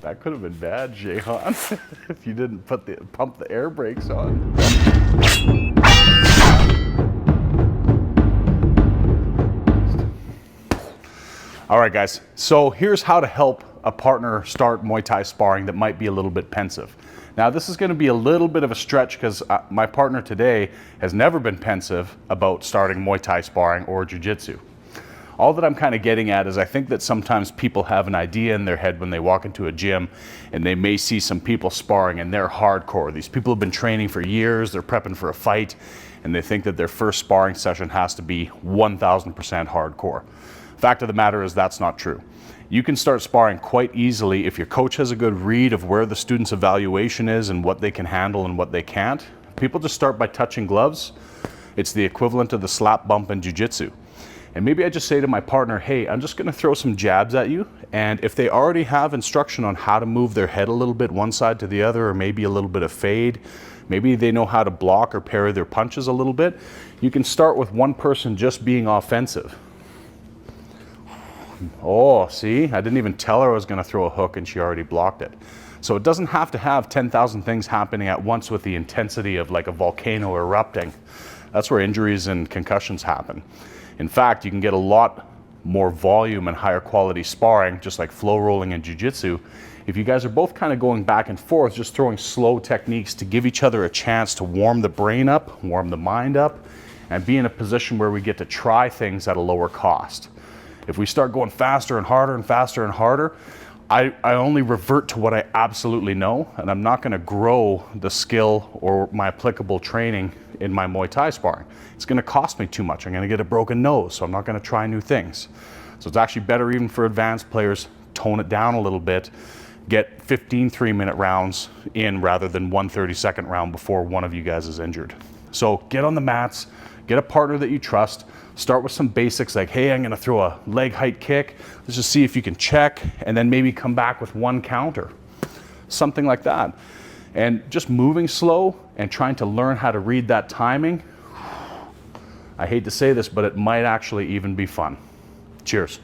That could have been bad, Jehan, if you didn't pump the air brakes on. All right, guys. So here's how to help a partner start Muay Thai sparring that might be a little bit pensive. Now, this is going to be a little bit of a stretch because my partner today has never been pensive about starting Muay Thai sparring or Jiu-Jitsu. All that I'm kind of getting at is I think that sometimes people have an idea in their head when they walk into a gym and they may see some people sparring and they're hardcore. These people have been training for years, they're prepping for a fight, and they think that their first sparring session has to be 1000% hardcore. Fact of the matter is that's not true. You can start sparring quite easily if your coach has a good read of where the student's evaluation is and what they can handle and what they can't. People just start by touching gloves. It's the equivalent of the slap bump in jiu-jitsu. And maybe I just say to my partner, hey, I'm just gonna throw some jabs at you. And if they already have instruction on how to move their head a little bit one side to the other, or maybe a little bit of fade, maybe they know how to block or parry their punches a little bit, you can start with one person just being offensive. Oh, see, I didn't even tell her I was gonna throw a hook and she already blocked it. So it doesn't have to have 10,000 things happening at once with the intensity of like a volcano erupting. That's where injuries and concussions happen. In fact, you can get a lot more volume and higher quality sparring, just like flow rolling and jiu-jitsu, if you guys are both kind of going back and forth, just throwing slow techniques to give each other a chance to warm the brain up, warm the mind up, and be in a position where we get to try things at a lower cost. If we start going faster and harder and faster and harder, I only revert to what I absolutely know, and I'm not going to grow the skill or my applicable training in my Muay Thai sparring. It's going to cost me too much. I'm going to get a broken nose, so I'm not going to try new things. So it's actually better even for advanced players, tone it down a little bit, get 15 3-minute rounds in rather than one 30-second round before one of you guys is injured. So get on the mats, get a partner that you trust. Start with some basics like, hey, I'm gonna throw a leg height kick. Let's just see if you can check, and then maybe come back with one counter. Something like that. And just moving slow and trying to learn how to read that timing. I hate to say this, but it might actually even be fun. Cheers.